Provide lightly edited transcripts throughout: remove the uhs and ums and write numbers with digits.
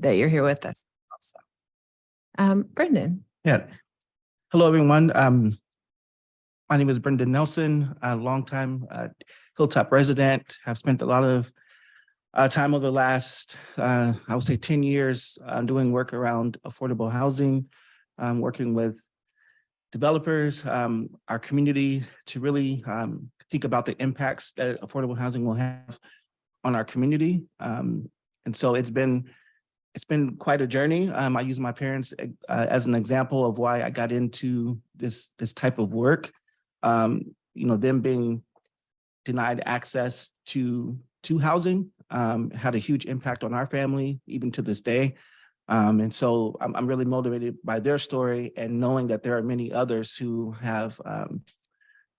that you're here with us also. Brendan. Yeah. Hello, everyone. My name is Brendan Nelson, a longtime Hilltop resident. Have spent a lot of time over the last, I would say 10 years doing work around affordable housing, working with developers, our community to really think about the impacts that affordable housing will have on our community. And so it's been quite a journey. I use my parents as an example of why I got into this type of work. Them being denied access to housing had a huge impact on our family, even to this day. And so I'm really motivated by their story and knowing that there are many others who have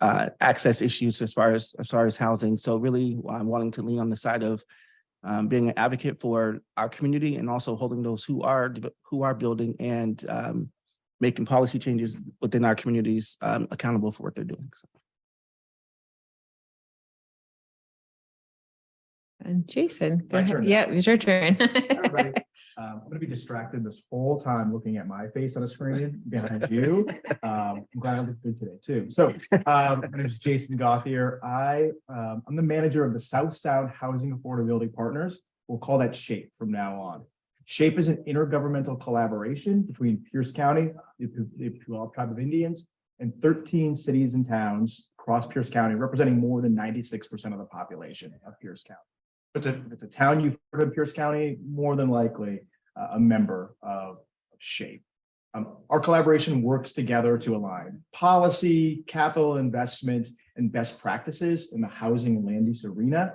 access issues as far as housing. So really I'm wanting to lean on the side of being an advocate for our community and also holding those who are building and making policy changes within our communities accountable for what they're doing. So. And Jason, go ahead. Yeah, it's your turn. Everybody, I'm going to be distracted this whole time looking at my face on a screen behind you. I'm glad I look good today too. So my name is Jason Gauthier. I'm the manager of the Sound Housing Affordability Partners. We'll call that SHAPE from now on. SHAPE is an intergovernmental collaboration between Pierce County, the Puyallup Tribe of Indians, and 13 cities and towns across Pierce County, representing more than 96% of the population of Pierce County. If it's a town you've heard of Pierce County, more than likely a member of SHAPE. Our collaboration works together to align policy, capital investment, and best practices in the housing and land use arena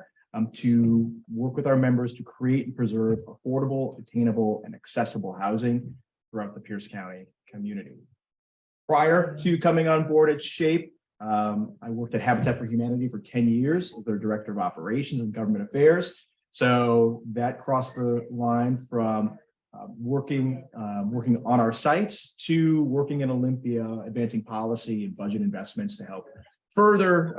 to work with our members to create and preserve affordable, attainable, and accessible housing throughout the Pierce County community. Prior to coming on board at SHAPE, I worked at Habitat for Humanity for 10 years as their director of operations and government affairs. So that crossed the line from working on our sites to working in Olympia, advancing policy and budget investments to help further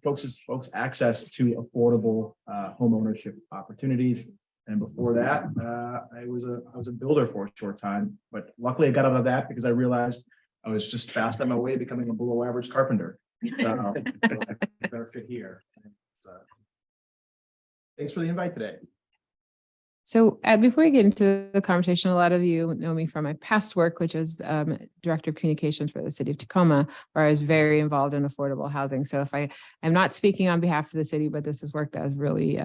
folks access to affordable home ownership opportunities. And before that, I was a builder for a short time, but luckily I got out of that because I realized I was just fast on my way becoming a below average carpenter. So I better fit here. Thanks for the invite today. So before we get into the conversation, a lot of you know me from my past work, which is Director of Communications for the City of Tacoma, where I was very involved in affordable housing. So if I'm not speaking on behalf of the city, but this is work that is really,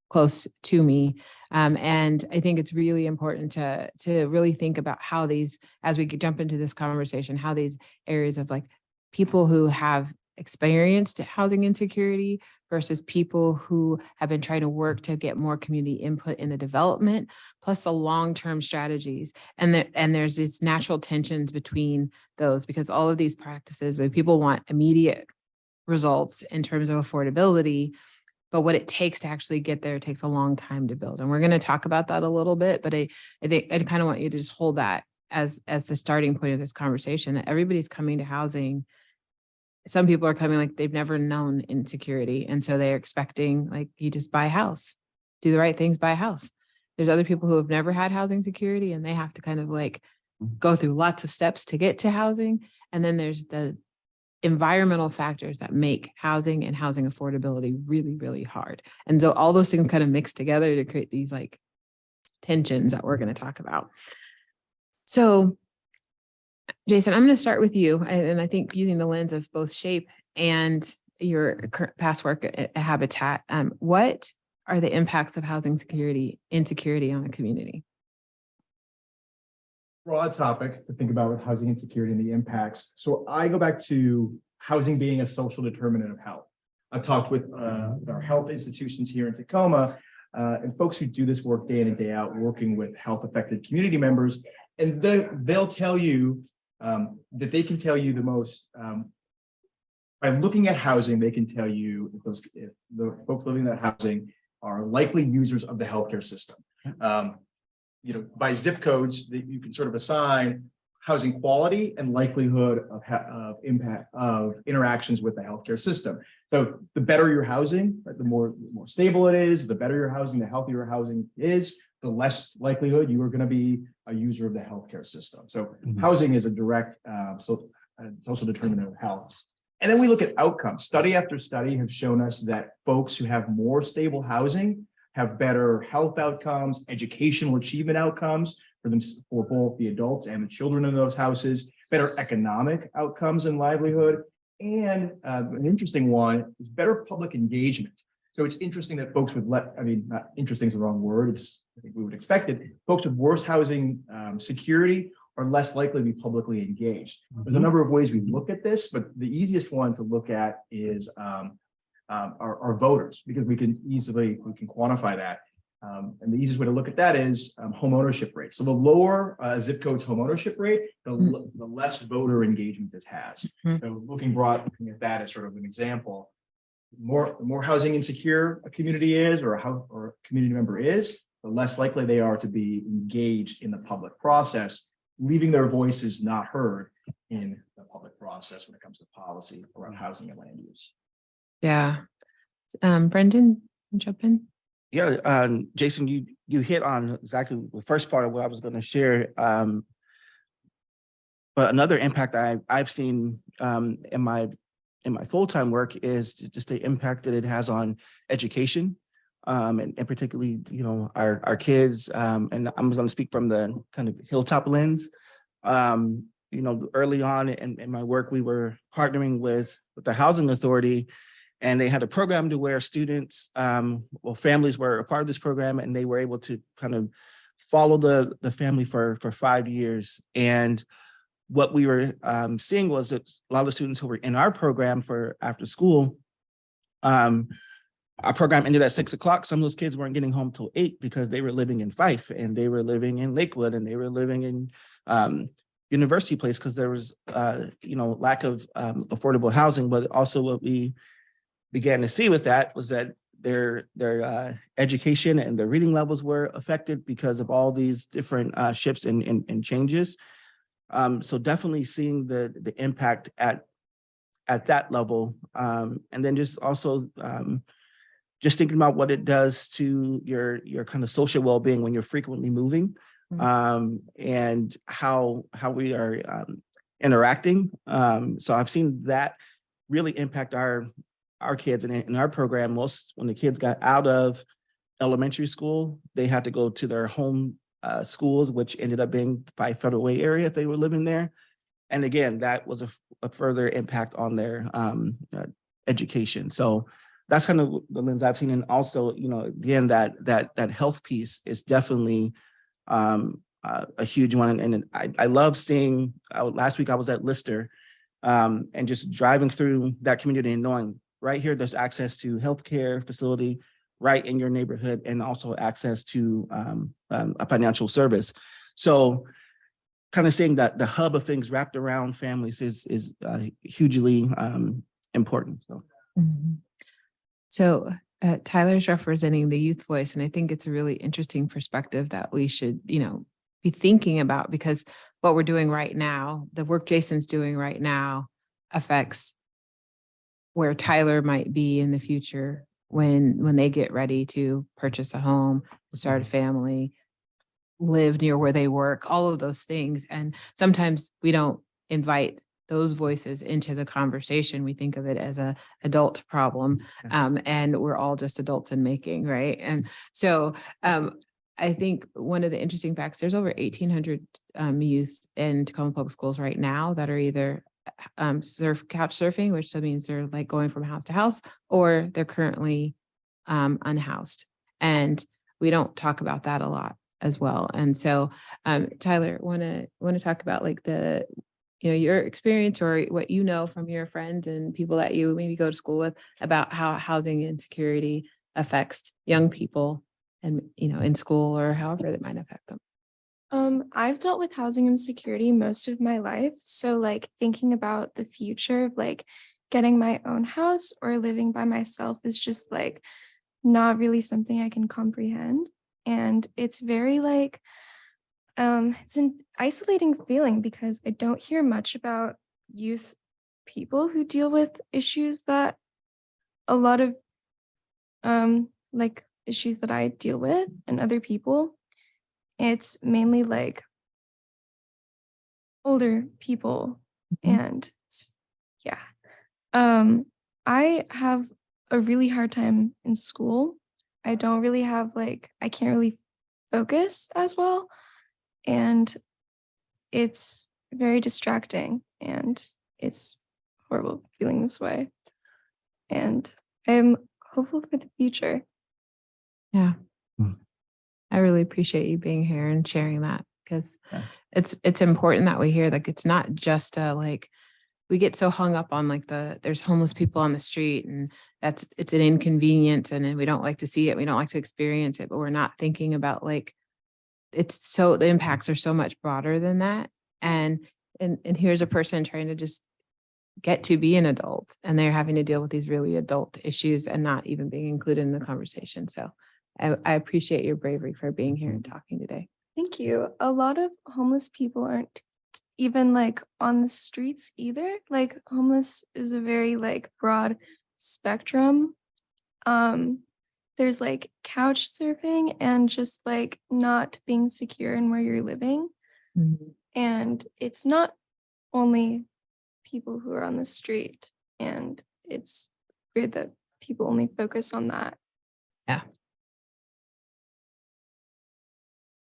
close to me. And I think it's really important to really think about how these, as we jump into this conversation, how these areas of like people who have experienced housing insecurity versus people who have been trying to work to get more community input in the development, plus the long-term strategies. And there's these natural tensions between those, because all of these practices, when people want immediate results in terms of affordability, but what it takes to actually get there, it takes a long time to build. And we're going to talk about that a little bit, but I think I kind of want you to just hold that as the starting point of this conversation, that everybody's coming to housing. Some people are coming like they've never known insecurity. And so they're expecting, like, you just buy a house, do the right things, buy a house. There's other people who have never had housing security and they have to kind of like go through lots of steps to get to housing. And then there's the environmental factors that make housing and housing affordability really, really hard. And so all those things kind of mix together to create these like tensions that we're going to talk about. So Jason, I'm going to start with you. And I think using the lens of both SHAPE and your past work at Habitat, what are the impacts of housing insecurity on a community? Broad topic to think about with housing insecurity and the impacts. So I go back to housing being a social determinant of health. I've talked with our health institutions here in Tacoma and folks who do this work day in and day out, working with health affected community members, and they'll tell you that they can tell you the most, by looking at housing, they can tell you if the folks living in that housing are likely users of the healthcare system. By zip codes that you can sort of assign housing quality and likelihood of impact of interactions with the healthcare system. So the better your housing, right, the more stable it is, the better your housing, the healthier your housing is, the less likelihood you are going to be a user of the healthcare system. So housing is a direct social determinant of health. And then we look at outcomes. Study after study have shown us that folks who have more stable housing have better health outcomes, educational achievement outcomes for both the adults and the children in those houses, better economic outcomes and livelihood, and an interesting one is better public engagement. So it's interesting that folks would not interesting is the wrong word, I think we would expect it. Folks with worse housing security are less likely to be publicly engaged. There's a number of ways we look at this, but the easiest one to look at is our voters, because we can quantify that. And the easiest way to look at that is home ownership rate. So the lower zip code's home ownership rate, the less voter engagement this has. So looking at that as sort of an example, the more housing insecure a community is, or a community member is, the less likely they are to be engaged in the public process, leaving their voices not heard in the public process when it comes to policy around housing and land use. Yeah. Brendan, jump in. Yeah, Jason, you hit on exactly the first part of what I was going to share. But another impact I've seen in my full-time work is just the impact that it has on education, and particularly, our kids. And I'm going to speak from the kind of hilltop lens. Early on in my work, we were partnering with the Housing Authority. And they had a program to where students, families were a part of this program, and they were able to kind of follow the family for 5 years. And what we were seeing was that a lot of the students who were in our program for after school, our program ended at 6 o'clock. Some of those kids weren't getting home till 8 because they were living in Fife, and they were living in Lakewood, and they were living in University Place, because there was lack of affordable housing. But also what we began to see with that was that their education and their reading levels were affected because of all these different shifts and changes. So definitely seeing the impact at that level, and then just also just thinking about what it does to your kind of social well-being when you're frequently moving, and how we are interacting. So I've seen that really impact our kids. And in our program, when the kids got out of elementary school, they had to go to their home schools, which ended up being Fife Federal Way area if they were living there. And again, that was a further impact on their education. So that's kind of the lens I've seen. And also, again, that health piece is definitely a huge one. And I love seeing, last week I was at Lister, and just driving through that community and knowing right here, there's access to healthcare facility right in your neighborhood, and also access to a financial service. So kind of seeing that the hub of things wrapped around families is hugely important. So Tyler's representing the youth voice, and I think it's a really interesting perspective that we should, be thinking about, because what we're doing right now, the work Jason's doing right now, affects where Tyler might be in the future when they get ready to purchase a home, start a family, live near where they work, all of those things. And sometimes we don't invite those voices into the conversation. We think of it as an adult problem, and we're all just adults in making, right? And so I think one of the interesting facts, there's over 1,800 youth in Tacoma Public Schools right now that are either couch surfing, which means they're like going from house to house, or they're currently unhoused. And we don't talk about that a lot as well. And so Tyler, want to talk about like your experience, or what from your friends and people that you maybe go to school with, about how housing insecurity affects young people and in school, or however that might affect them. I've dealt with housing insecurity most of my life. So like thinking about the future of like getting my own house or living by myself is just like not really something I can comprehend. And it's very like it's an isolating feeling because I don't hear much about youth people who deal with issues that a lot of like issues that I deal with and other people. It's mainly like older people and it's, yeah. I have a really hard time in school. I don't really have I can't really focus as well. And it's very distracting and it's horrible feeling this way. And I'm hopeful for the future. Yeah. Mm. I really appreciate you being here and sharing that because Yeah. it's important that we hear it's not just we get so hung up on there's homeless people on the street and it's an inconvenience and then we don't like to see it. We don't like to experience it, but we're not thinking about the impacts are so much broader than that. And here's a person trying to just get to be an adult and they're having to deal with these really adult issues and not even being included in the conversation. So I appreciate your bravery for being here and talking today. Thank you. A lot of homeless people aren't even on the streets either. Homeless is a very broad spectrum. There's couch surfing and just not being secure in where you're living. Mhm. And it's not only people who are on the street, and it's weird that people only focus on that. Yeah.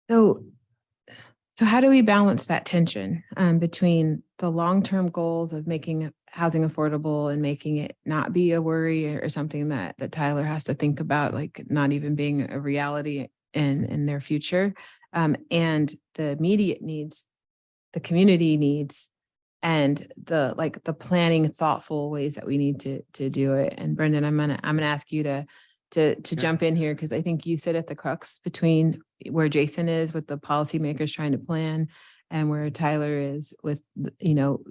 So how do we balance that tension between the long-term goals of making housing affordable and making it not be a worry or something that Tyler has to think about, not even being a reality in their future, and the immediate needs, the community needs, and the planning, thoughtful ways that we need to do it. And Brendan, I'm gonna ask you to jump in here because I think you sit at the crux between where Jason is with the policymakers trying to plan and where Tyler is with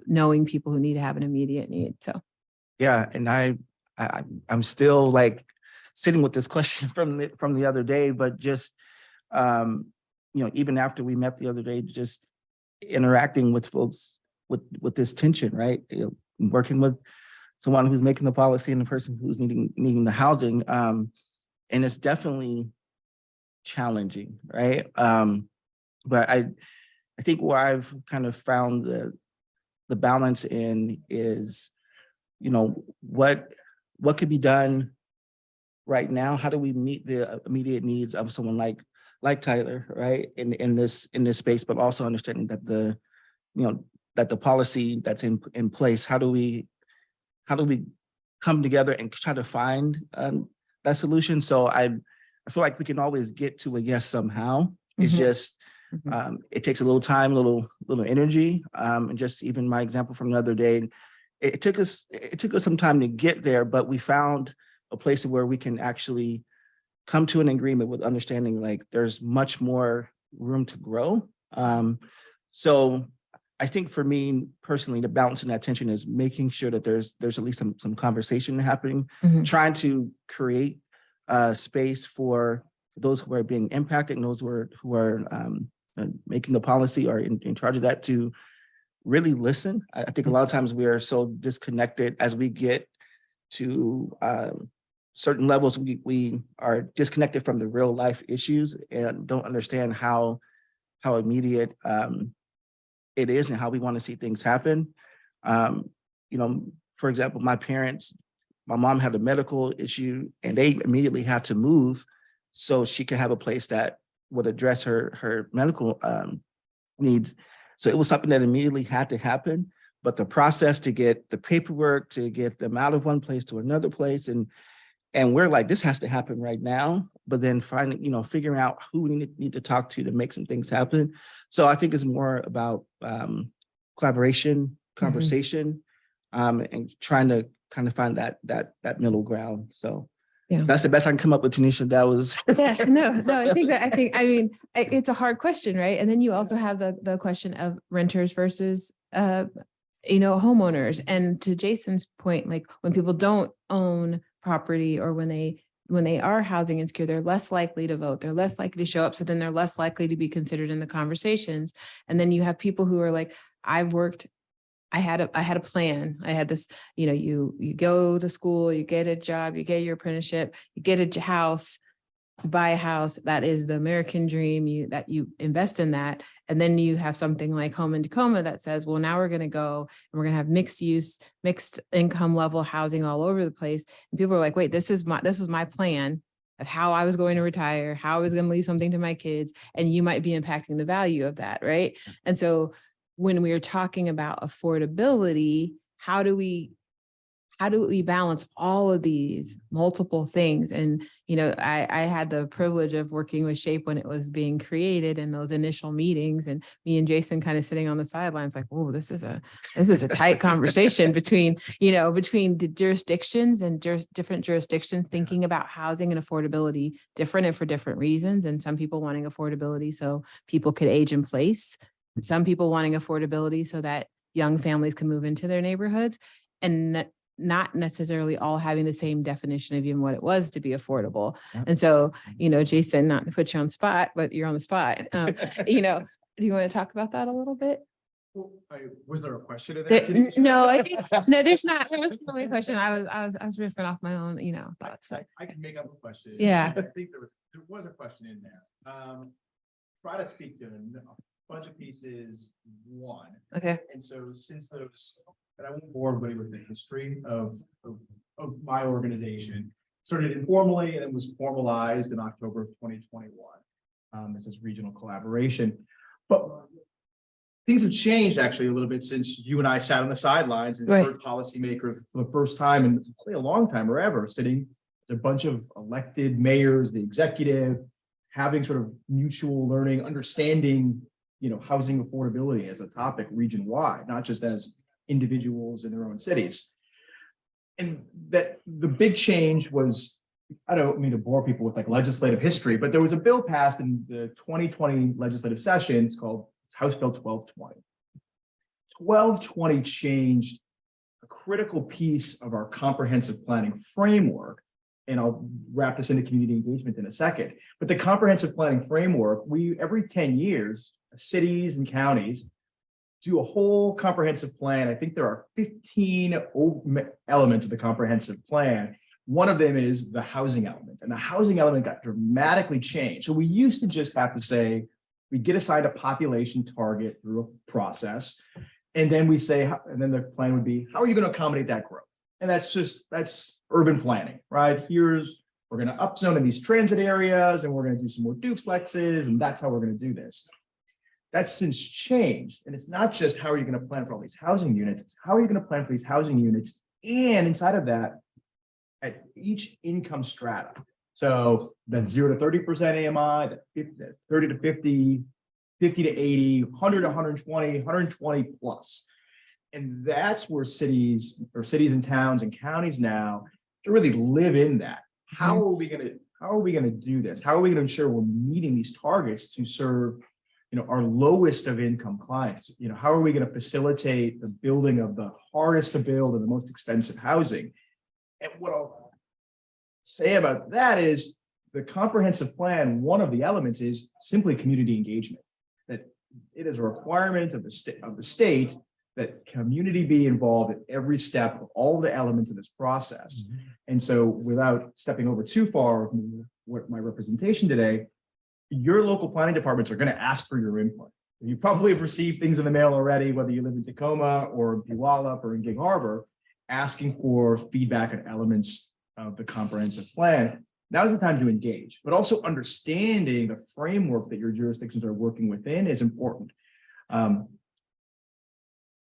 knowing people who need to have an immediate need. So Yeah, and I'm still sitting with this question from the other day, but just even after we met the other day, just interacting with folks with this tension, right? Working with someone who's making the policy and the person who's needing the housing, and it's definitely challenging, right? But I think where I've kind of found the balance in is, what could be done right now? How do we meet the immediate needs of someone like Tyler, right? In this space, but also understanding that the policy that's in place, how do we come together and try to find that solution? So I feel like we can always get to a yes somehow. It's just it takes a little time, a little energy, and just even my example from the other day, it took us some time to get there, but we found a place where we can actually come to an agreement with understanding there's much more room to grow. So I think for me personally, the balance in that tension is making sure that there's at least some conversation happening, trying to create space for those who are being impacted and those who are making the policy or in charge of that to really listen. I think a lot of times we are so disconnected as we get to certain levels, we are disconnected from the real life issues and don't understand how immediate it is and how we want to see things happen. For example, my mom had a medical issue and they immediately had to move so she could have a place that would address her medical needs. So it was something that immediately had to happen, but the process to get the paperwork, to get them out of one place to another place, and we're like, this has to happen right now, but then figuring out who we need to talk to make some things happen. So I think it's more about collaboration, conversation, and trying to kind of find that middle ground. So yeah, that's the best I can come up with, Tanisha. That was no, I mean, it's a hard question, right? And then you also have the question of renters versus homeowners. And to Jason's point, when people don't own property or when they when they are housing insecure, they're less likely to vote. They're less likely to show up. So then they're less likely to be considered in the conversations. And then you have people who are like, I had a plan. I had this, you go to school, you get a job, you get your apprenticeship, you get a house, you buy a house. That is the American dream. You invest in that. And then you have something like Home in Tacoma that says, well, now we're going to go and we're going to have mixed use, mixed income level housing all over the place. And people are like, wait, this was my plan of how I was going to retire, how I was going to leave something to my kids. And you might be impacting the value of that. Right. And so when we are talking about affordability, how do we balance all of these multiple things? And, I had the privilege of working with SHAPE when it was being created in those initial meetings, and me and Jason kind of sitting on the sidelines like, oh, this is a tight conversation between the jurisdictions and different jurisdictions thinking about housing and affordability different and for different reasons. And some people wanting affordability so people could age in place. Some people wanting affordability so that young families can move into their neighborhoods, and not necessarily all having the same definition of even what it was to be affordable. Yeah. And so, Jason, not to put you on the spot, but you're on the spot. Do you want to talk about that a little bit? Well, was there a question in there? No, I think no, there's not. There wasn't really a question. I was riffing off my own, thoughts. I can make up a question. Yeah. I think there was a question in there. Try to speak to a bunch of pieces. One. Okay. And so since those, and I won't bore everybody with the history of my organization, started informally and it was formalized in October of 2021. This is regional collaboration, but things have changed actually a little bit since you and I sat on the sidelines and heard policymakers for the first time in probably a long time or ever, sitting as a bunch of elected mayors, the executive, having sort of mutual learning, understanding, housing affordability as a topic region-wide, not just as individuals in their own cities. And that the big change was, I don't mean to bore people with like legislative history, but there was a bill passed in the 2020 legislative session. It's called House Bill 1220. 1220 changed a critical piece of our comprehensive planning framework. And I'll wrap this into community engagement in a second. But the comprehensive planning framework, every 10 years, cities and counties do a whole comprehensive plan. I think there are 15 elements of the comprehensive plan. One of them is the housing element, and the housing element got dramatically changed. So we used to just have to say, we get assigned a population target through a process, and then we say, and then the plan would be, how are you going to accommodate that growth? And that's urban planning, right? We're going to upzone in these transit areas, and we're going to do some more duplexes, and that's how we're going to do this. That's since changed. And it's not just how are you going to plan for all these housing units, it's how are you going to plan for these housing units, and inside of that, at each income strata. So that 0 to 30% AMI, that 30 to 50, 50 to 80, 100 to 120, 120 plus. And that's where cities and towns and counties now to really live in that. How are we going to do this? How are we going to ensure we're meeting these targets to serve our lowest of income clients? How are we going to facilitate the building of the hardest to build and the most expensive housing? And what I'll say about that is the comprehensive plan, one of the elements is simply community engagement, that it is a requirement of the state that community be involved at every step of all the elements of this process. Mm-hmm. And so without stepping over too far with my representation today, your local planning departments are going to ask for your input. You probably have received things in the mail already, whether you live in Tacoma or Puyallup or in Gig Harbor, asking for feedback on elements of the comprehensive plan. Now's the time to engage, but also understanding the framework that your jurisdictions are working within is important.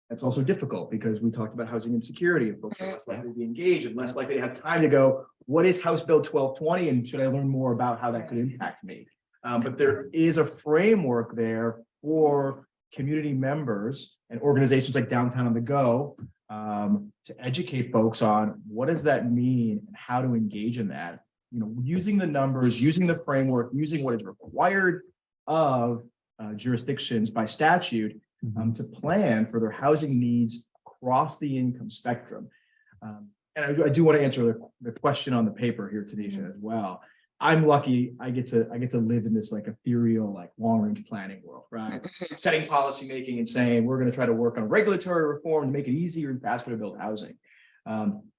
That's also difficult because we talked about housing insecurity and folks are less likely to be engaged and less likely to have time to go, what is House Bill 1220 and should I learn more about how that could impact me? But there is a framework there for community members and organizations like Downtown on the Go to educate folks on what does that mean and how to engage in that. Using the numbers, using the framework, using what is required of jurisdictions by statute to plan for their housing needs across the income spectrum. And and I do want to answer the question on the paper here, Tanisha, as well. I'm lucky I get to live in this like ethereal, like long range planning world, right? Setting policy making and saying we're going to try to work on regulatory reform to make it easier and faster to build housing.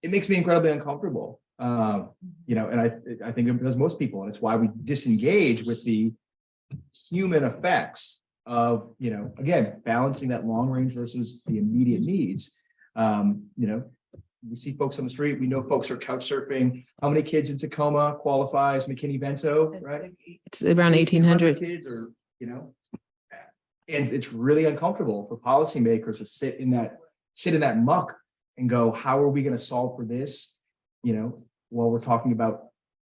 It makes me incredibly uncomfortable, you know, and I think it does most people, and it's why we disengage with the human effects of, you know, again, balancing that long range versus the immediate needs. You know, we see folks on the street. We know folks are couch surfing. How many kids in Tacoma qualify as McKinney-Vento, right? It's around 1,800 kids, or, you know, and it's really uncomfortable for policymakers to sit in that muck and go, how are we going to solve for this? You know, while we're talking about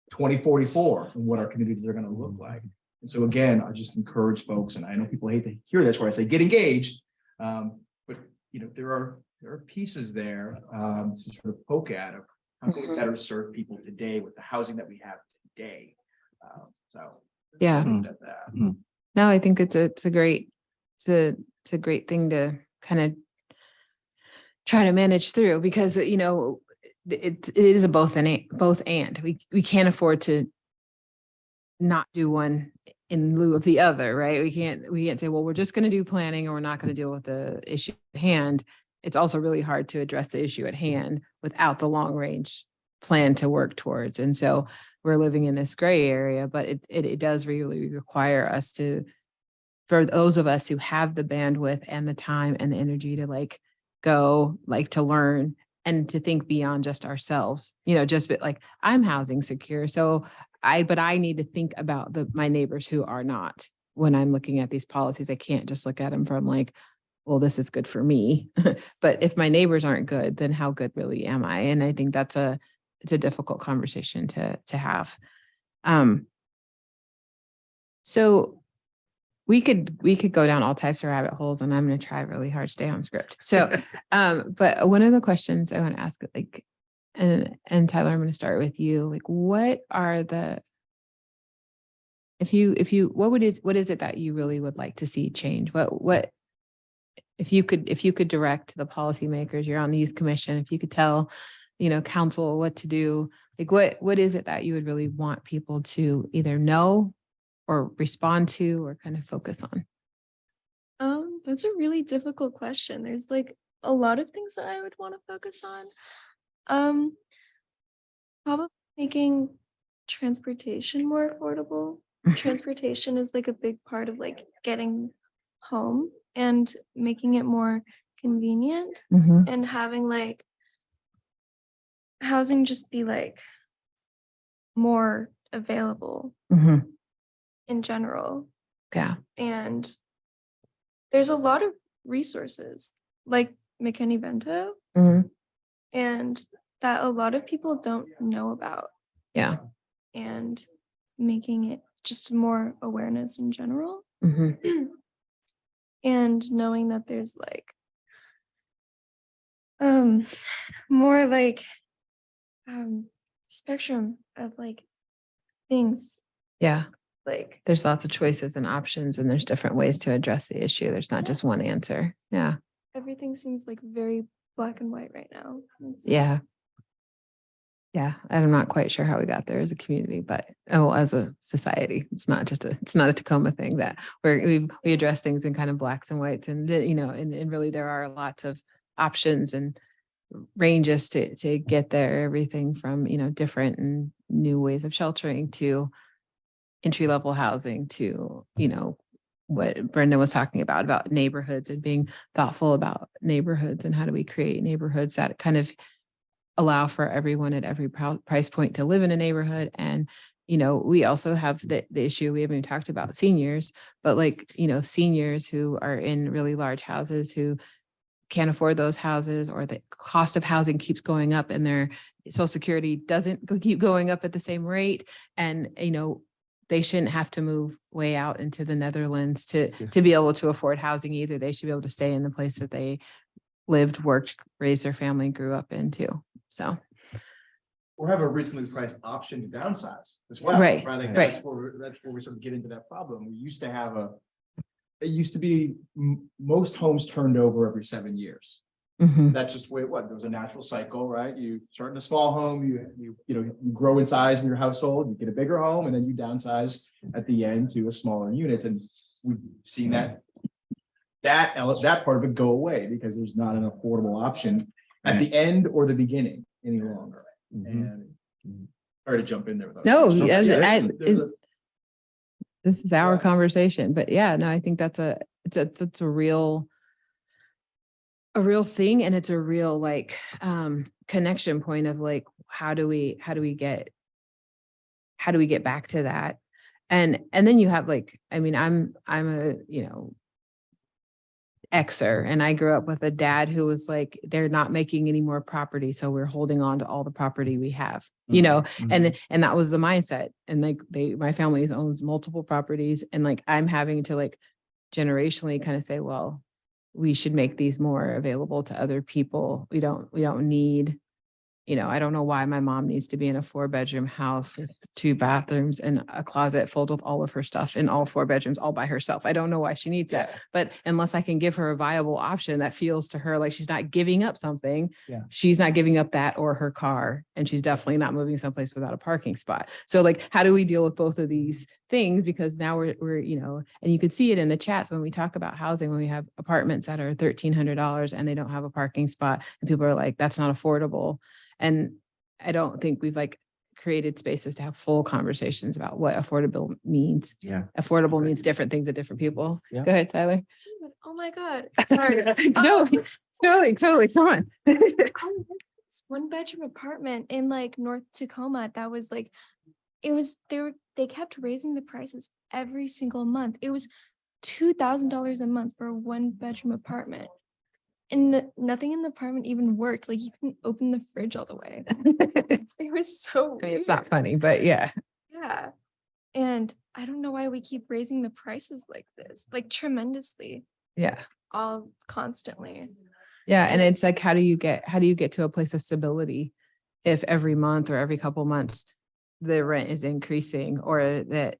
2044 and what our communities are going to look like. And so again, I just encourage folks, and I know people hate to hear this, where I say get engaged, but you know, there are pieces there to sort of poke at of how can we better serve people today with the housing that we have today. So yeah. Mm. No, I think it's a great thing to kind of try to manage through, because you know it is a both and we can't afford to not do one in lieu of the other, right? We can't say, well, we're just going to do planning and we're not going to deal with the issue at hand. It's also really hard to address the issue at hand without the long range plan to work towards. And so we're living in this gray area, but it does really require us to, for those of us who have the bandwidth and the time and the energy to to learn and to think beyond just ourselves, you know, just like I'm housing secure. So but I need to think about my neighbors who are not when I'm looking at these policies. I can't just look at them from like, well, this is good for me. But if my neighbors aren't good, then how good really am I? And I think it's a difficult conversation to have. So we could go down all types of rabbit holes, and I'm going to try really hard to stay on script. So, but one of the questions I want to ask, like, and Tyler, I'm going to start with you. Like, what are the, what is it that you really would like to see change? What, if you could direct the policymakers, you're on the Youth Commission, if you could tell, you know, council what to do, like, what is it that you would really want people to either know or respond to or kind of focus on? That's a really difficult question. There's like a lot of things that I would want to focus on. Probably making transportation more affordable. Transportation is like a big part of like getting home and making it more convenient, and having like housing just be like more available in general. Yeah. And there's a lot of resources like McKinney-Vento and that a lot of people don't know about. Yeah. And making it just more awareness in general. And knowing that there's like more like spectrum of like things. Yeah. Like there's lots of choices and options, and there's different ways to address the issue. There's not just one answer. Yeah. Everything seems like very black and white right now. Yeah. I'm not quite sure how we got there as a community, but as a society, it's not a Tacoma thing that we address things in kind of blacks and whites, and you know, and really there are lots of options and ranges to get there. Everything from, you know, different and new ways of sheltering to entry-level housing to, you know, what Brendan was talking about neighborhoods and being thoughtful about neighborhoods, and how do we create neighborhoods that kind of allow for everyone at every price point to live in a neighborhood. And, you know, we also have the issue, we haven't even talked about seniors, but like, you know, seniors who are in really large houses who can't afford those houses, or the cost of housing keeps going up and their Social Security doesn't keep going up at the same rate. And, you know, they shouldn't have to move way out into the Netherlands to be able to afford housing either. They should be able to stay in the place that they lived, worked, raised their family, grew up into. So, or have a reasonably priced option to downsize as well. Right. Like right. that's where we sort of get into that problem. We used to have it used to be most homes turned over every 7 years. Mhm. That's just the way it was. There was a natural cycle, right? You start in a small home, you grow in size in your household, you get a bigger home, and then you downsize at the end to a smaller unit. And we've seen that part of it go away because there's not an affordable option at the end or the beginning any longer. And sorry to jump in there. No, There's this is our Yeah. conversation, but yeah, no, I think that's a real thing. And it's a real like connection point of like, how do we get back to that? And then you have like, I mean, I'm a, Xer, and I grew up with a dad who was like, they're not making any more property, so we're holding on to all the property we have, and that was the mindset. And like my family owns multiple properties, and like I'm having to like generationally kind of say, well, we should make these more available to other people. We don't need, I don't know why my mom needs to be in a 4-bedroom house with 2 bathrooms and a closet filled with all of her stuff in all 4 bedrooms all by herself. I don't know why she needs that, but unless I can give her a viable option that feels to her like she's not giving up something, she's not giving up that or her car, and she's definitely not moving someplace without a parking spot. So like, how do we deal with both of these things? Because now we're and you could see it in the chats when we talk about housing, when we have apartments that are $1,300 and they don't have a parking spot, and people are like, that's not affordable. And I don't think we've like created spaces to have full conversations about what affordable means. Yeah. Affordable means different things to different people. Yeah. Go ahead, Tyler. Oh my God. Sorry. No, totally. Come on. This 1-bedroom apartment in like North Tacoma that was like, they kept raising the prices every single month. It was $2,000 a month for a 1-bedroom apartment. And nothing in the apartment even worked. Like you couldn't open the fridge all the way. It was so I mean, it's not funny, but yeah. Yeah. And I don't know why we keep raising the prices like this, like tremendously, Yeah. all constantly. Yeah. And it's like, how do you get to a place of stability if every month or every couple months the rent is increasing, or that,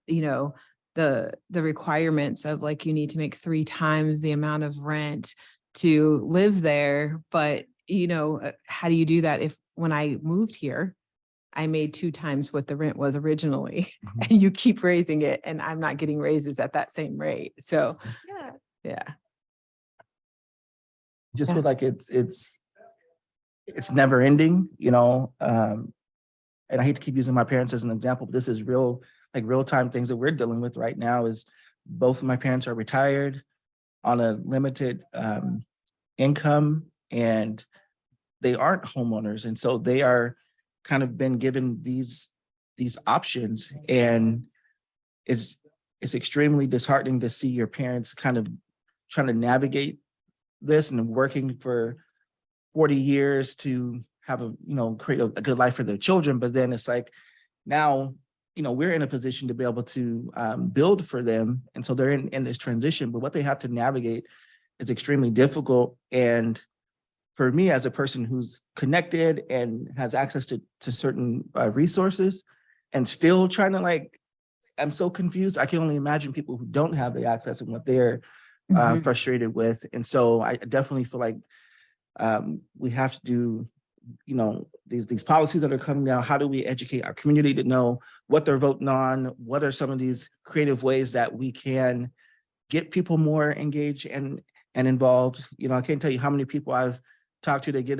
the requirements of like, you need to make 3 times the amount of rent to live there. But, how do you do that if when I moved here, I made 2 times what the rent was originally, and you keep raising it and I'm not getting raises at that same rate. So yeah. Just feel like it's never ending, and I hate to keep using my parents as an example, but this is real time things that we're dealing with right now. Is both of my parents are retired on a limited income, and they aren't homeowners. And so they are kind of been given these options, and it's extremely disheartening to see your parents kind of trying to navigate this and working for 40 years to have create a good life for their children. But then it's like, now, we're in a position to be able to build for them. And so they're in this transition, but what they have to navigate is extremely difficult. And for me, as a person who's connected and has access to certain resources, and still trying to I'm so confused. I can only imagine people who don't have the access and what they're frustrated with. And so I definitely feel like we have to do, these policies that are coming down. How do we educate our community to know what they're voting on? What are some of these creative ways that we can get people more engaged and involved? I can't tell you how many people I've talked to, they get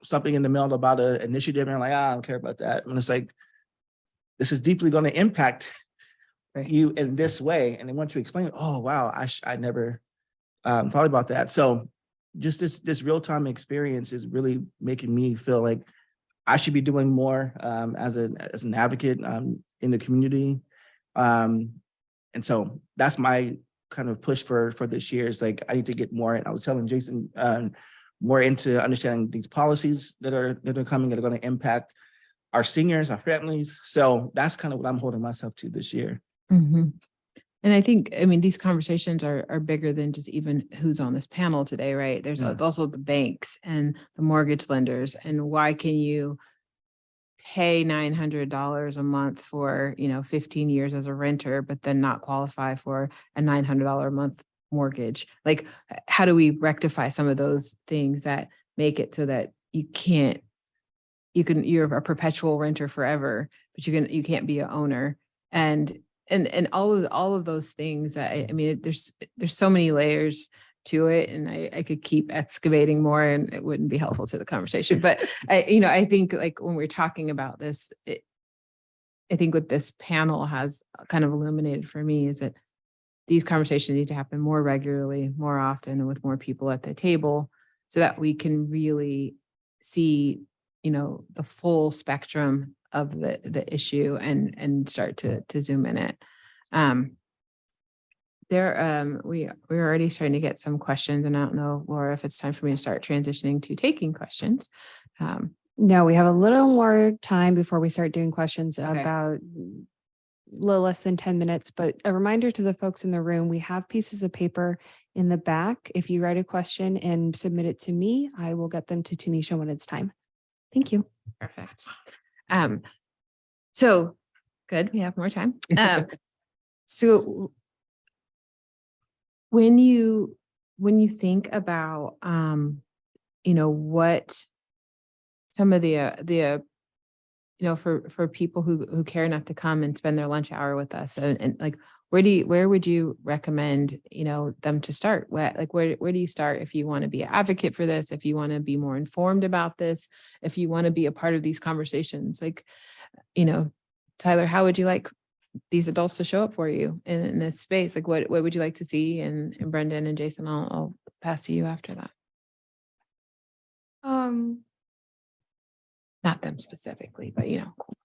something in the mail about an initiative, and they're like, I don't care about that. And it's like, this is deeply going to impact you in this way. And they want to explain, oh, wow, I never thought about that. So just this real-time experience is really making me feel like I should be doing more as an advocate in the community. And so that's my kind of push for this year, is like, I need to get more. And I was telling Jason, more into understanding these policies that are coming, that are going to impact our seniors, our families. So that's kind of what I'm holding myself to this year. Mm-hmm. And I think, these conversations are bigger than just even who's on this panel today, right? There's also the banks and the mortgage lenders, and why can you pay $900 a month for, 15 years as a renter, but then not qualify for a $900 a month mortgage? Like, how do we rectify some of those things that make it so that you're a perpetual renter forever, but you can't be an owner. And all of those things. I mean, there's so many layers to it, and I could keep excavating more, and it wouldn't be helpful to the conversation. But I think like when we're talking about this, I think what this panel has kind of illuminated for me is that these conversations need to happen more regularly, more often, and with more people at the table, so that we can really see, the full spectrum of the issue and start to zoom in it. We're already starting to get some questions, and I don't know, Laura, if it's time for me to start transitioning to taking questions. No, we have a little more time before we start doing questions, Okay. about a little less than 10 minutes. But a reminder to the folks in the room, we have pieces of paper in the back. If you write a question and submit it to me, I will get them to Tanisha when it's time. Thank you. Perfect. So good, we have more time. So when you think about, what some of the for people who care enough to come and spend their lunch hour with us, and like, where would you recommend, them to start? Where do you start if you want to be an advocate for this, if you want to be more informed about this, if you want to be a part of these conversations? Like, Tyler, how would you like these adults to show up for you in this space? Like, what would you like to see? And Brendan and Jason, I'll pass to you after that. Not them specifically, but cool.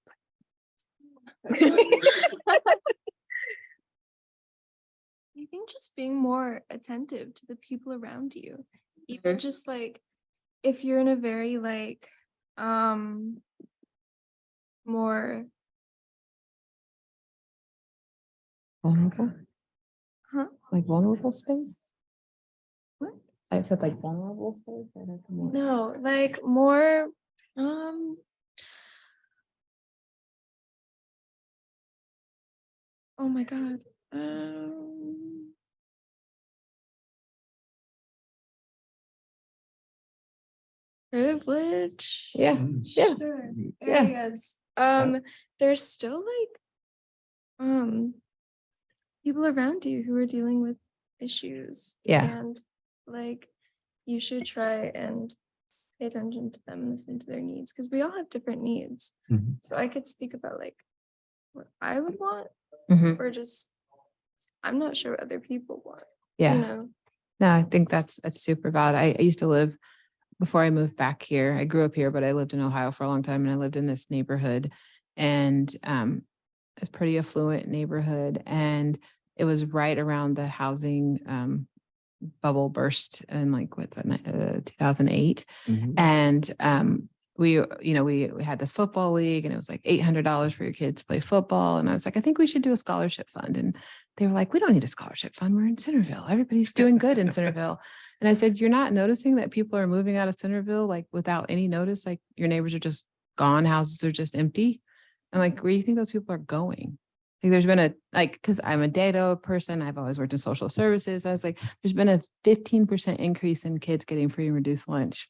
I think just being more attentive to the people around you, even just like if you're in a very like more Vulnerable? Huh? Like vulnerable space? What? I said like vulnerable space? No, like more oh my god. Privilege. Yeah. Yeah. Sure. Yeah. Areas. There's still like people around you who are dealing with issues. Yeah. And like you should try and pay attention to them and listen to their needs, because we all have different needs. Mhm. So I could speak about like what I would want, Mhm. or just I'm not sure what other people want. Yeah. No, I think that's super valid. I used to live, before I moved back here, I grew up here, but I lived in Ohio for a long time, and I lived in this neighborhood, and it's a pretty affluent neighborhood, and it was right around the housing bubble burst in like 2008. Mhm. And we had this football league, and it was like $800 for your kids to play football. And I was like, I think we should do a scholarship fund. And they were like, we don't need a scholarship fund. We're in Centerville. Everybody's doing good in Centerville. And I said, you're not noticing that people are moving out of Centerville, like without any notice? Like your neighbors are just gone. Houses are just empty. I'm like, where do you think those people are going? Like there's been because I'm a data person, I've always worked in social services. I was like, there's been a 15% increase in kids getting free and reduced lunch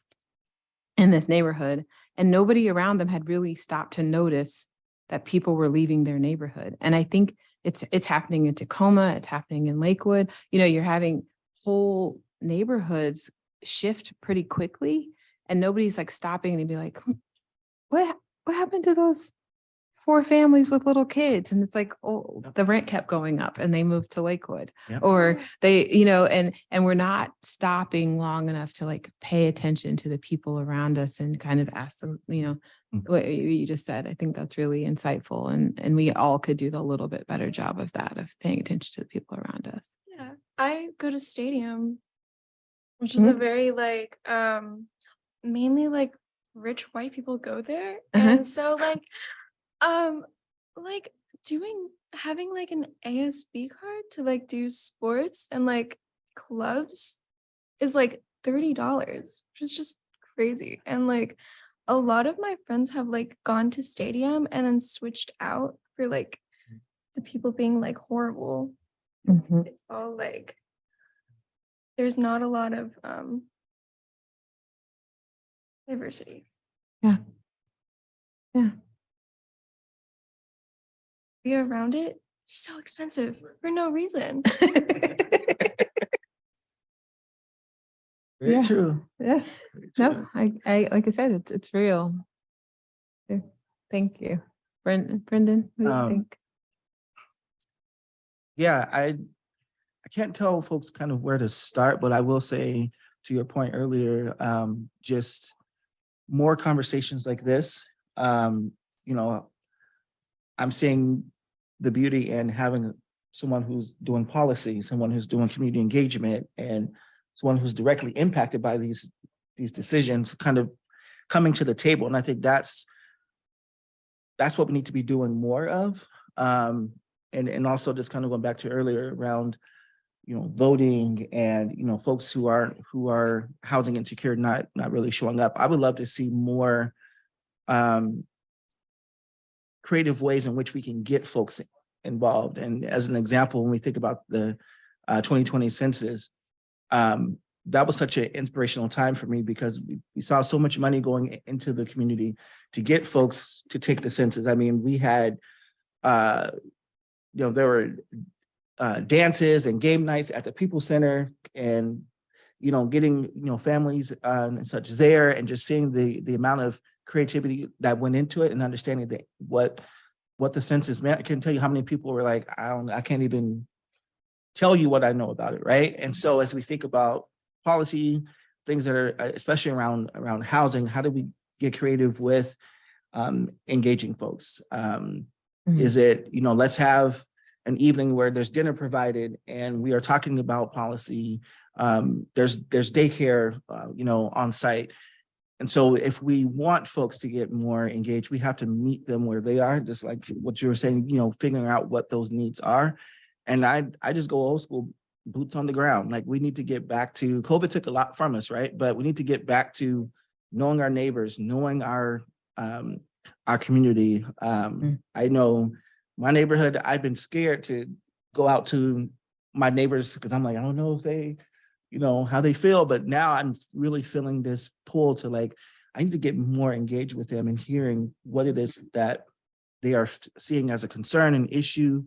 in this neighborhood. And nobody around them had really stopped to notice that people were leaving their neighborhood. And I think it's happening in Tacoma, it's happening in Lakewood. You're having whole neighborhoods shift pretty quickly, and nobody's like stopping and be like, what happened to those 4 families with little kids? And it's like, oh, the rent kept going up and they moved to Lakewood. Yep. Or they, and we're not stopping long enough to like pay attention to the people around us and kind of ask them, what you just said. I think that's really insightful. And we all could do a little bit better job of that, of paying attention to the people around us. Yeah. I go to Stadium, which is a very like mainly like rich white people go there. And so like having like an ASB card to like do sports and like clubs is like $30, which is just crazy. And like a lot of my friends have like gone to Stadium and then switched out for like the people being like horrible. It's all like there's not a lot of diversity. Yeah. Yeah. Be around it, so expensive for no reason. Very Yeah. true. Yeah. Very No, true. I like I said, it's real. Yeah. Thank you. Brendan, what do you think? Yeah, I can't tell folks kind of where to start, but I will say to your point earlier, just more conversations like this. You know, I'm seeing the beauty in having someone who's doing policy, someone who's doing community engagement, and someone who's directly impacted by these decisions kind of coming to the table. And I think that's what we need to be doing more of. And also just kind of going back to earlier around, voting and, folks who are housing insecure, not really showing up. I would love to see more creative ways in which we can get folks involved. And as an example, when we think about the 2020 census, that was such an inspirational time for me because we saw so much money going into the community to get folks to take the census. I mean, we had, there were dances and game nights at the People Center and, getting, families and such there and just seeing the amount of creativity that went into it and understanding that what the census meant. I couldn't tell you how many people were like, I can't even tell you what I know about it, right? And so as we think about policy, things that are especially around housing, how do we get creative with engaging folks? Is it, let's have an evening where there's dinner provided and we are talking about policy. There's daycare, on site. And so if we want folks to get more engaged, we have to meet them where they are, just like what you were saying, figuring out what those needs are. And I just go old school, boots on the ground. Like we need to get back to, COVID took a lot from us, right? But we need to get back to knowing our neighbors, knowing our community. I know my neighborhood, I've been scared to go out to my neighbors because I'm like, I don't know if they, how they feel, but now I'm really feeling this pull to like, I need to get more engaged with them and hearing what it is that they are seeing as a concern, an issue,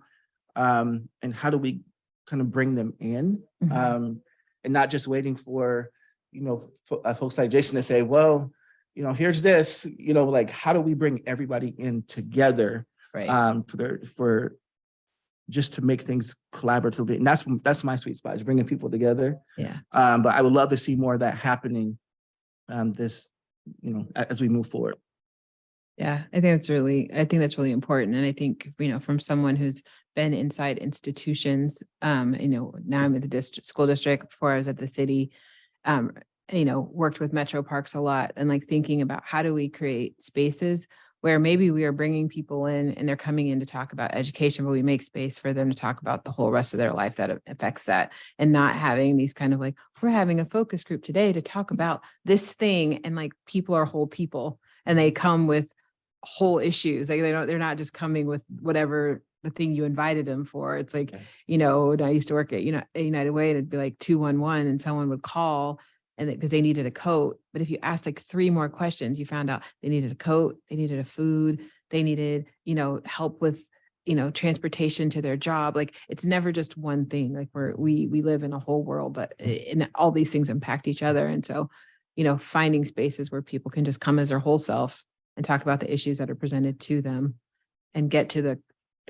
and how do we kind of bring them in, and not just waiting for, folks like Jason to say, well, here's this, like, how do we bring everybody in together, Right. for just to make things collaboratively. And that's my sweet spot, is bringing people together. Yeah. But I would love to see more of that happening as we move forward. Yeah, I think that's really important. And I think, from someone who's been inside institutions, now I'm at the school district, before I was at the city, worked with Metro Parks a lot and like thinking about how do we create spaces where maybe we are bringing people in and they're coming in to talk about education, but we make space for them to talk about the whole rest of their life that affects that, and not having these kind of like, we're having a focus group today to talk about this thing. And like, people are whole people and they come with whole issues. Like they're not just coming with whatever the thing you invited them for. It's like, and I used to work at, United Way, and it'd be like 211 and someone would call and because they needed a coat. But if you asked like 3 more questions, you found out they needed a coat, they needed a food, they needed, help with, transportation to their job. Like it's never just one thing. Like we live in a whole world that and all these things impact each other. And so, finding spaces where people can just come as their whole self and talk about the issues that are presented to them and get to the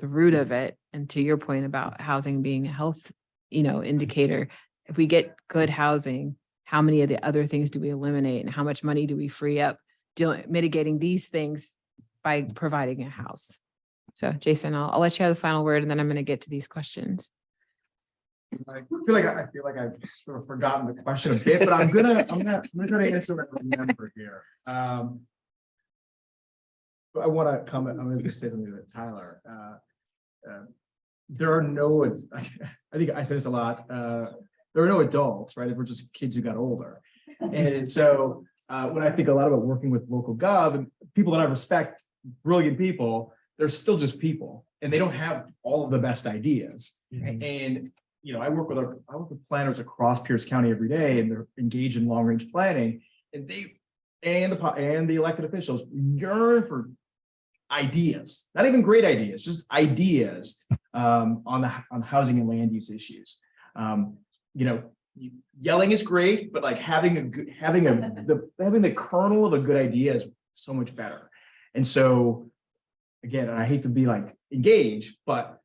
root of it. And to your point about housing being a health, indicator, if we get good housing, how many of the other things do we eliminate and how much money do we free up mitigating these things by providing a house? So Jason, I'll let you have the final word and then I'm going to get to these questions. I feel like I've sort of forgotten the question a bit, but I'm gonna try to answer what I remember here. But I want to comment. I'm going to just say something to Tyler. There are no, I think I say this a lot. There are no adults, right? If we're just kids who got older. And so when I think a lot about working with local gov and people that I respect, brilliant people, they're still just people and they don't have all of the best ideas. Right. And, I work with planners across Pierce County every day and they're engaged in long range planning and they and the elected officials yearn for ideas, not even great ideas, just ideas on housing and land use issues. You know, yelling is great, but like having the kernel of a good idea is so much better. And so, again, and I hate to be like engaged, but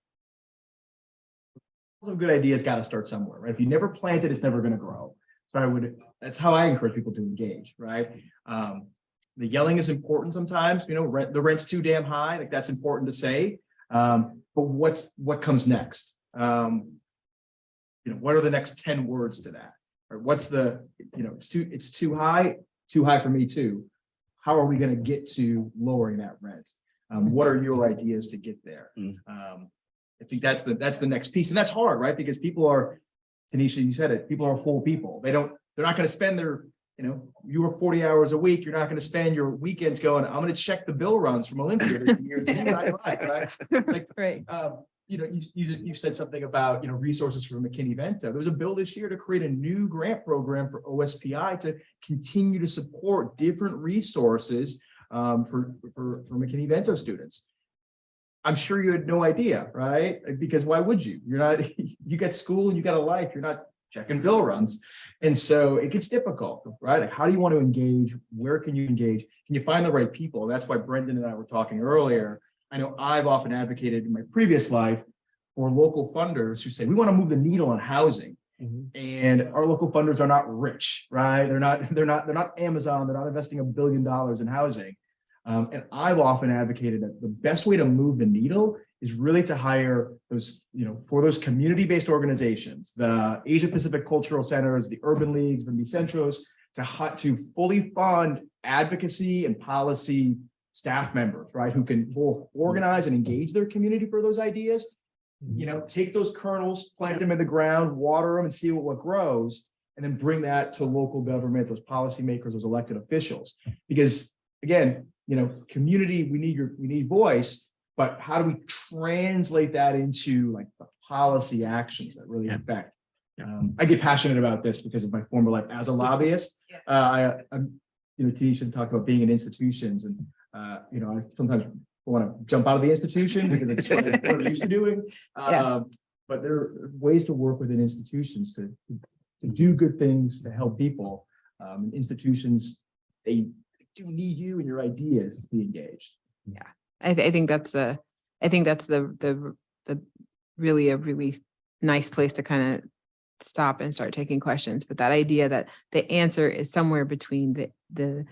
some good ideas got to start somewhere, right? If you never plant it, it's never going to grow. So that's how I encourage people to engage, right? The yelling is important sometimes, you know, the rent's too damn high, like that's important to say. But what comes next? You know, what are the next 10 words to that? Or what's the, you know, it's too high for me too. How are we going to get to lowering that rent? What are your ideas to get there? I think that's the next piece, and that's hard, right? Because people are, Tanisha, you said it, people are whole people. They're not going to spend their, you know, you work 40 hours a week. You're not going to spend your weekends going, I'm going to check the bill runs from Olympia to see what I like, right? Like, Right. You know, you said something about, you know, resources for McKinney-Vento. There's a bill this year to create a new grant program for OSPI to continue to support different resources for McKinney-Vento students. I'm sure you had no idea, right? Because why would you? You're not, you got school and you got a life, you're not checking bill runs. And so it gets difficult, right? How do you want to engage? Where can you engage? Can you find the right people? That's why Brendan and I were talking earlier. I know I've often advocated in my previous life for local funders who say, we want to move the needle on housing. And our local funders are not rich, right? They're not Amazon, they're not investing $1 billion in housing. And I've often advocated that the best way to move the needle is really to hire those, you know, for those community-based organizations, the Asia Pacific Cultural Centers, the Urban Leagues, the Centros, to fully fund advocacy and policy staff members, right? Who can both organize and engage their community for those ideas, you know, take those kernels, plant them in the ground, water them and see what grows, and then bring that to local government, those policymakers, those elected officials. Because again, you know, community, we need voice, but how do we translate that into like the policy actions that really affect? I get passionate about this because of my former life as a lobbyist. I'm, you know, Tanisha talked about being in institutions, and you know, I sometimes want to jump out of the institution because it's what I'm used to doing. But there are ways to work within institutions to do good things to help people. Institutions, they do need you and your ideas to be engaged. Yeah, I think that's the really a really nice place to kind of stop and start taking questions. But that idea that the answer is somewhere between the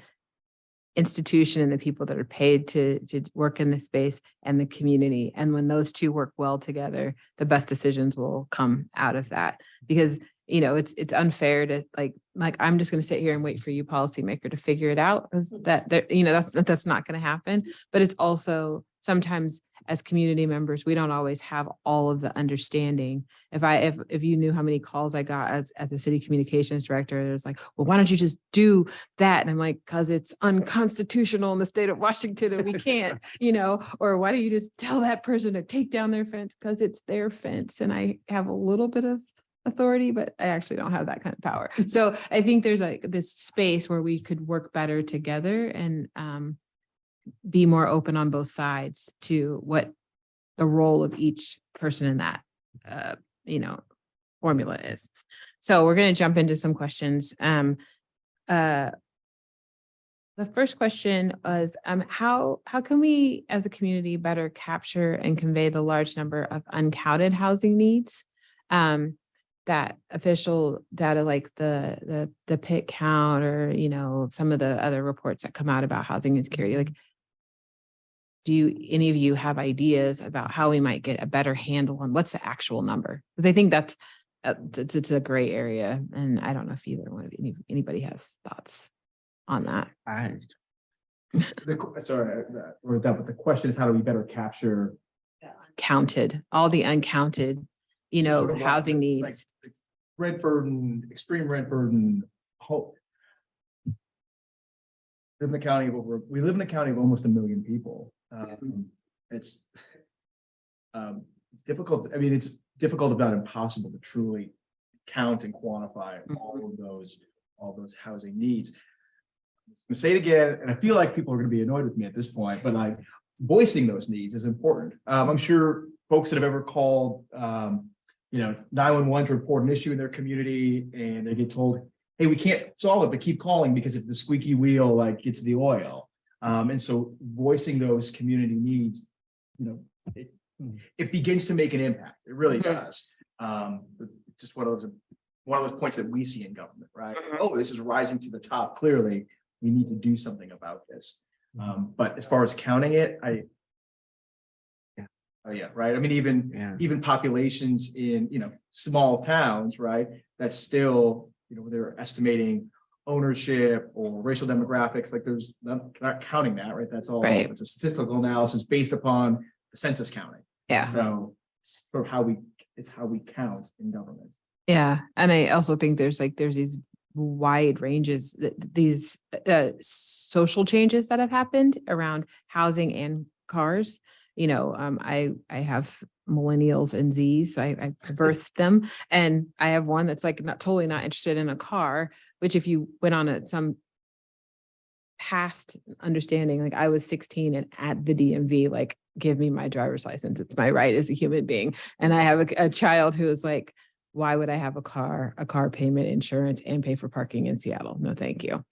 institution and the people that are paid to work in this space and the community. And when those two work well together, the best decisions will come out of that. Because, you know, it's unfair to like I'm just going to sit here and wait for you, policymaker, to figure it out. You know, that's not going to happen. But it's also sometimes as community members, we don't always have all of the understanding. If you knew how many calls I got as the city communications director, there's like, well, why don't you just do that? And I'm like, because it's unconstitutional in the state of Washington and we can't, you know, or why don't you just tell that person to take down their fence because it's their fence? And I have a little bit of authority, but I actually don't have that kind of power. So I think there's like this space where we could work better together and be more open on both sides to what the role of each person in that, you know, formula is. So we're going to jump into some questions. The first question was, how can we as a community better capture and convey the large number of uncounted housing needs? That official data like the PIT count, or, you know, some of the other reports that come out about housing insecurity, like, do any of you have ideas about how we might get a better handle on what's the actual number? Because I think that's it's a gray area, and I don't know if either one of anybody has thoughts on that. But the question is, how do we better capture All the uncounted, you know, sort of housing like needs. Rent burden, extreme rent burden, hope. We live in a county of almost 1 million people. It's difficult. I mean, it's difficult, if not impossible, to truly count and quantify all those housing needs. to say it again, and I feel like people are going to be annoyed with me at this point, but like voicing those needs is important. I'm sure folks that have ever called, 911 to report an issue in their community, and they get told, "Hey, we can't solve it, but keep calling because if the squeaky wheel like gets the oil." And so voicing those community needs, it begins to make an impact. It really does. It's just one of those points that we see in government, right? Oh, this is rising to the top. Clearly, we need to do something about this. But as far as counting it, right. I mean, even populations in small towns, right? That's still they're estimating ownership or racial demographics. Like they're not counting that, right? That's all. Right. It's a statistical analysis based upon the census counting. Yeah. So it's sort of how we count in government. Yeah. And I also think there's these wide ranges, these social changes that have happened around housing and cars. I have millennials and Z's. I birthed them, and I have one that's like totally not interested in a car, which if you went on some past understanding, like I was 16 and at the DMV, like, give me my driver's license. It's my right as a human being. And I have a child who is like, why would I have a car payment, insurance, and pay for parking in Seattle? No, thank you.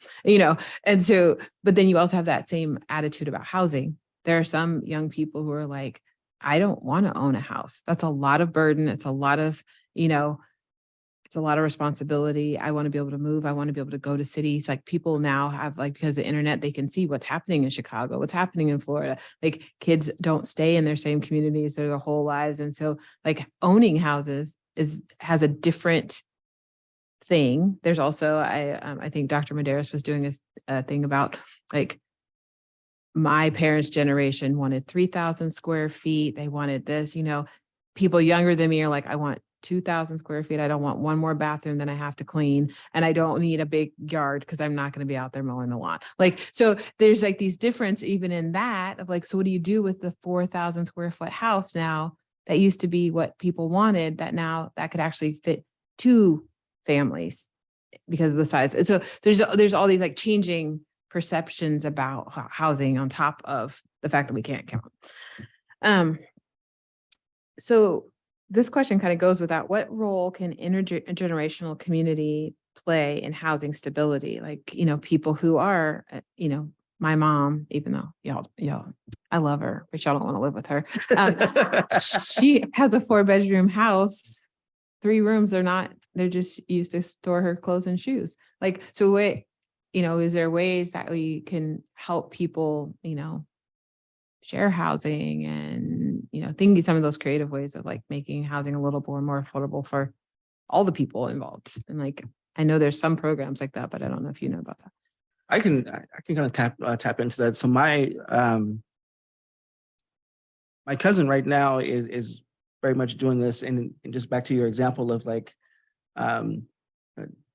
And so, but then you also have that same attitude about housing. There are some young people who are like, I don't want to own a house. That's a lot of burden. It's a lot of, it's a lot of responsibility. I want to be able to move. I want to be able to go to cities. Like people now have because of the internet, they can see what's happening in Chicago, what's happening in Florida. Like kids don't stay in their same communities their whole lives. And so like owning houses has a different thing. There's also, I think Dr. Medeiros was doing a thing about like my parents' generation wanted 3,000 square feet. They wanted this, people younger than me are like, I want 2,000 square feet. I don't want one more bathroom than I have to clean. And I don't need a big yard because I'm not going to be out there mowing the lawn. So there's like these difference even in that of like, so what do you do with the 4,000 square foot house now that used to be what people wanted, that now that could actually fit 2 families because of the size. And so there's all these like changing perceptions about housing on top of the fact that we can't count. So this question kind of goes without, what role can intergenerational community play in housing stability? Like, people who are, my mom, even though y'all, I love her, but y'all don't want to live with her. She has a 4-bedroom house, 3 rooms. They're just used to store her clothes and shoes. Like, so is there ways that we can help people, share housing and, thinking some of those creative ways of like making housing a little more affordable for all the people involved? And like, I know there's some programs like that, but I don't know if you know about that. I can kind of tap into that. So my cousin right now is very much doing this, and just back to your example of like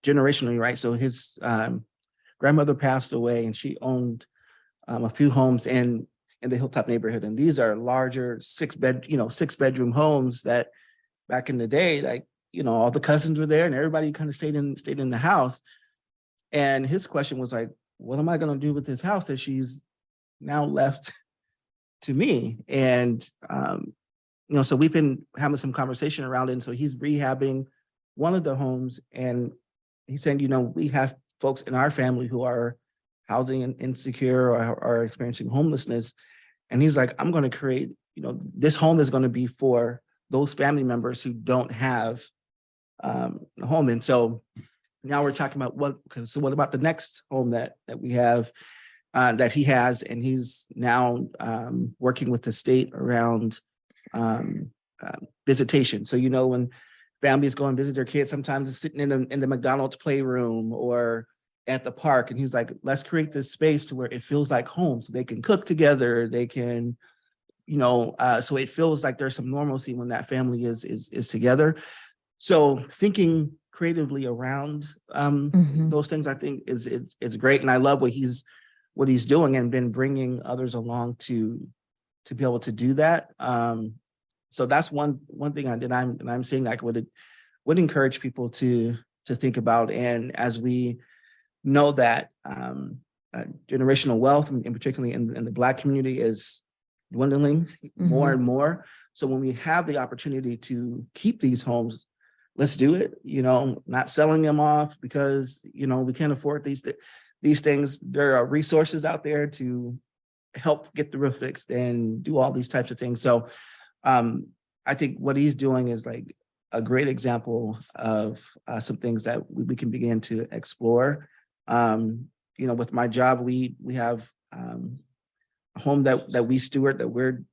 generationally, right? So his grandmother passed away, and she owned a few homes in the Hilltop neighborhood, and these are larger 6-bedroom homes that back in the day, like all the cousins were there, and everybody kind of stayed in the house. And his question was like, what am I going to do with this house that she's now left to me? And, so we've been having some conversation around it. And so he's rehabbing one of the homes, and he's saying, we have folks in our family who are housing insecure or are experiencing homelessness. And he's like, I'm going to create, this home is going to be for those family members who don't have a home. And so now we're talking about what about the next home that we have, that he has, and he's now working with the state around visitation. So, when families go and visit their kids, sometimes it's sitting in the McDonald's playroom or at the park. And he's like, let's create this space to where it feels like home, so they can cook together. They can, so it feels like there's some normalcy when that family is together. So thinking creatively around those things, I think is great. And I love what he's doing and been bringing others along to be able to do that. So that's one thing I'm saying that would encourage people to think about. And as we know that generational wealth, and particularly in the Black community, is dwindling more and more. So when we have the opportunity to keep these homes, let's do it, not selling them off because, we can't afford these things. There are resources out there to help get the roof fixed and do all these types of things. So I think what he's doing is like a great example of some things that we can begin to explore. With my job, we have a home that we steward, that we're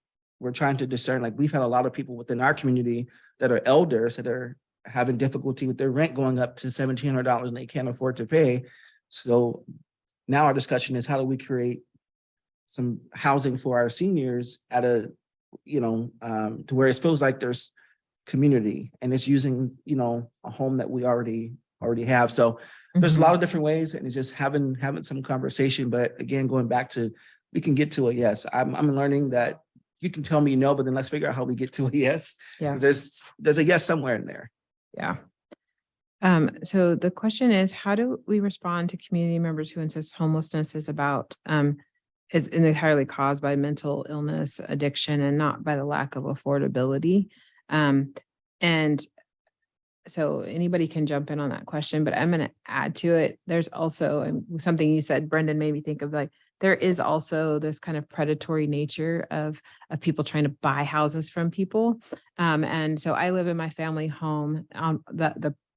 trying to discern. Like, we've had a lot of people within our community that are elders that are having difficulty with their rent going up to $1,700 and they can't afford to pay. So now our discussion is, how do we create some housing for our seniors at a, to where it feels like there's community and it's using, a home that we already have. So there's a lot of different ways, and it's just having some conversation. But again, going back to, we can get to a yes. I'm learning that you can tell me no, but then let's figure out how we get to a yes. Yeah. Because there's a yes somewhere in there. Yeah. So the question is, how do we respond to community members who insist homelessness is entirely caused by mental illness, addiction, and not by the lack of affordability? And so anybody can jump in on that question, but I'm going to add to it. There's also something you said, Brendan, made me think of, like, there is also this kind of predatory nature of people trying to buy houses from people. And so I live in my family home.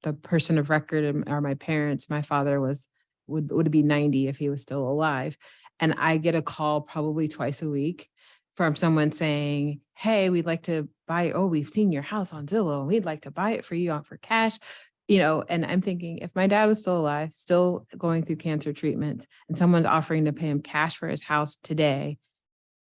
The person of record are my parents. My father would be 90 if he was still alive. And I get a call probably twice a week from someone saying, hey, we'd like to buy, we've seen your house on Zillow and we'd like to buy it for you for cash. And I'm thinking, if my dad was still alive, still going through cancer treatments, and someone's offering to pay him cash for his house today,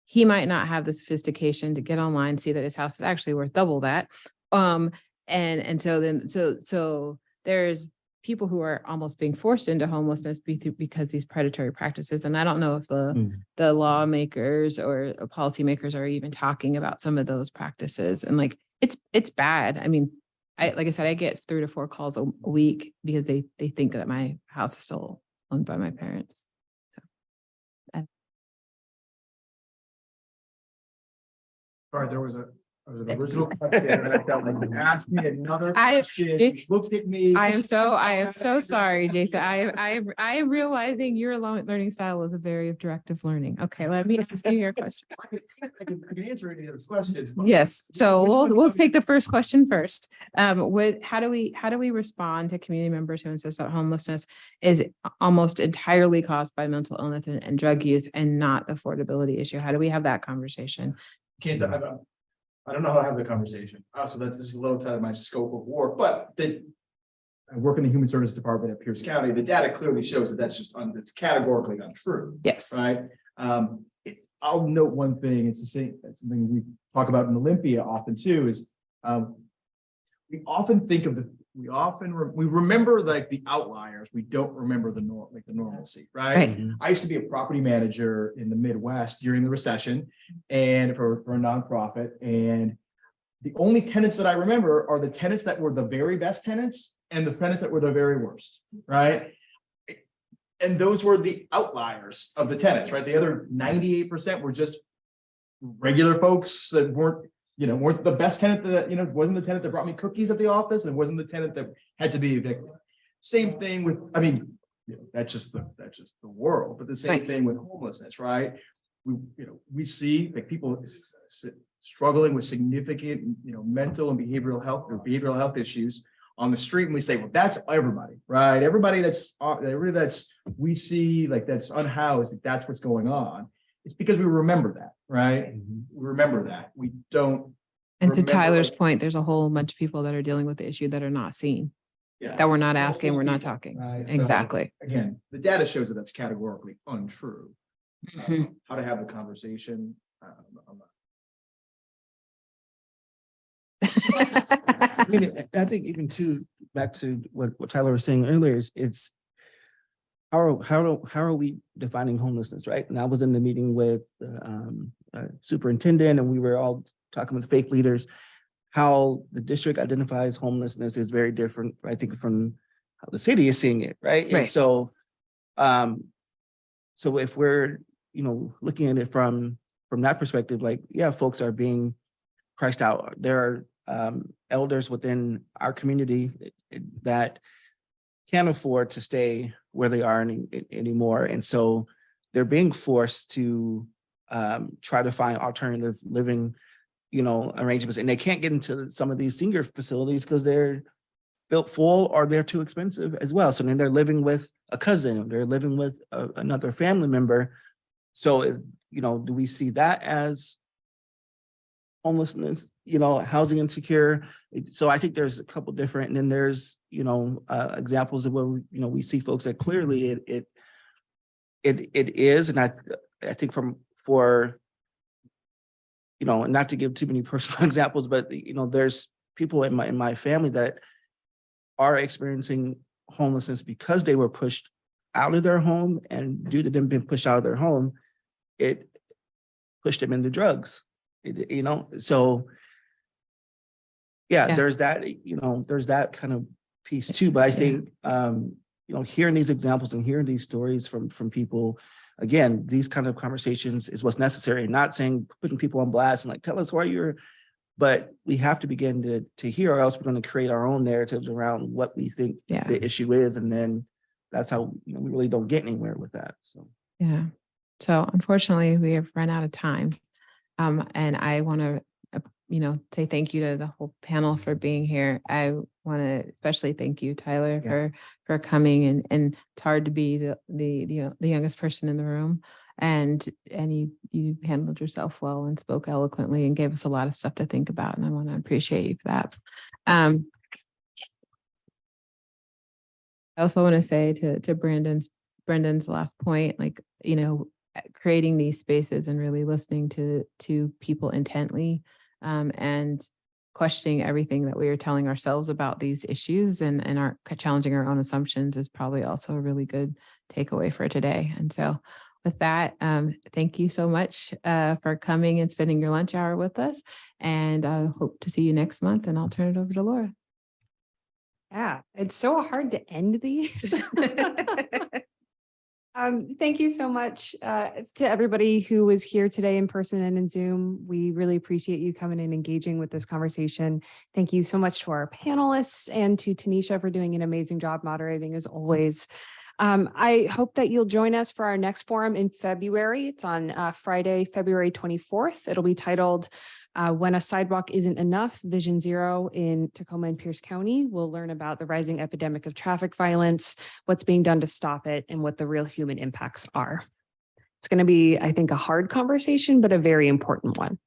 he might not have the sophistication to get online, see that his house is actually worth double that. And so there's people who are almost being forced into homelessness because these predatory practices. And I don't know if the lawmakers or policymakers are even talking about some of those practices. And like, it's bad. I mean, like I said, I get 3 to 4 calls a week because they think that my house is still owned by my parents. So. All right, there was an original question, and I felt like you asked me another question. You looked at me. I am so sorry, Jason. I am realizing your learning style is a very directive learning. Okay, let me ask you your question. I can answer any of those questions. Yes. So we'll take the first question first. How do we respond to community members who insist that homelessness is almost entirely caused by mental illness and drug use and not affordability issue? How do we have that conversation? I don't know how to have the conversation. So this is a little outside of my scope of work, but I work in the Human Services Department at Pierce County. The data clearly shows that that's it's categorically untrue. Yes. Right. I'll note one thing. It's something we talk about in Olympia often too. Is we often think of we remember like the outliers. We don't remember the normalcy, right? I used to be a property manager in the Midwest during the recession, and for a nonprofit. And the only tenants that I remember are the tenants that were the very best tenants and the tenants that were the very worst, right? And those were the outliers of the tenants, right? The other 98% were just regular folks that weren't the best tenant that, wasn't the tenant that brought me cookies at the office, and wasn't the tenant that had to be evicted. Same thing with, that's just the world, but the same thing with homelessness, right? We see like people struggling with significant, mental and behavioral health issues on the street, and we say, well, that's everybody, right? Everybody that's we see like that's unhoused, that's what's going on. It's because we remember that, right? We remember that. We don't. And to Tyler's point, there's a whole bunch of people that are dealing with the issue that are not seen, that we're not asking, we're not talking. Right? Exactly. So, again, the data shows that that's categorically untrue. How to have the conversation. I think even back to what Tyler was saying earlier, it's how are we defining homelessness, right? And I was in the meeting with the superintendent, and we were all talking with faith leaders. How the district identifies homelessness is very different, I think, from how the city is seeing it, right? And so So if we're, looking at it from that perspective, like, yeah, folks are being priced out. There are elders within our community that can't afford to stay where they are anymore. And so they're being forced to try to find alternative living, arrangements. And they can't get into some of these senior facilities because they're built full or they're too expensive as well. So then they're living with a cousin, or they're living with another family member. So, do we see that as homelessness, housing insecure? So I think there's a couple different, and then there's, examples of where, we see folks that clearly it is. And I think for not to give too many personal examples, but, there's people in my family that are experiencing homelessness because they were pushed out of their home, and due to them being pushed out of their home, it pushed them into drugs. So yeah, there's that, there's that kind of piece too. But I think, hearing these examples and hearing these stories from people, again, these kind of conversations is what's necessary. Not saying putting people on blast and like, tell us why you're, but we have to begin to hear, or else we're going to create our own narratives around what we think the issue is. And then that's how, we really don't get anywhere with that. So, yeah. So unfortunately, we have run out of time. And I want to, say thank you to the whole panel for being here. I want to especially thank you, Tyler, for coming, and it's hard to be the youngest person in the room, and you handled yourself well and spoke eloquently and gave us a lot of stuff to think about. And I want to appreciate you for that. I also want to say to Brendan's last point, like, creating these spaces and really listening to people intently, and questioning everything that we are telling ourselves about these issues, and are challenging our own assumptions is probably also a really good takeaway for today. And so with that, thank you so much for coming and spending your lunch hour with us, and I hope to see you next month, and I'll turn it over to Laura. Yeah, it's so hard to end these. Thank you so much to everybody who was here today in person and in Zoom. We really appreciate you coming and engaging with this conversation. Thank you so much to our panelists and to Tanisha for doing an amazing job moderating as always. I hope that you'll join us for our next forum in February. It's on Friday, February 24th. It'll be titled When a Sidewalk Isn't Enough, Vision Zero in Tacoma and Pierce County. We'll learn about the rising epidemic of traffic violence, what's being done to stop it, and what the real human impacts are. It's going to be, I think, a hard conversation, but a very important one.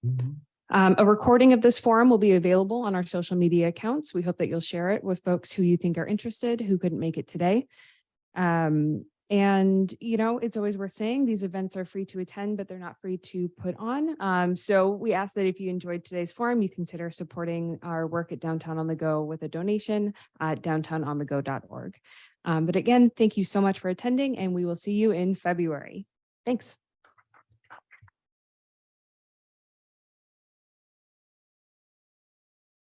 A recording of this forum will be available on our social media accounts. We hope that you'll share it with folks who you think are interested, who couldn't make it today. And, it's always worth saying these events are free to attend, but they're not free to put on. So we ask that if you enjoyed today's forum, you consider supporting our work at Downtown on the Go with a donation at downtownonthego.org. But again, thank you so much for attending, and we will see you in February. Thanks.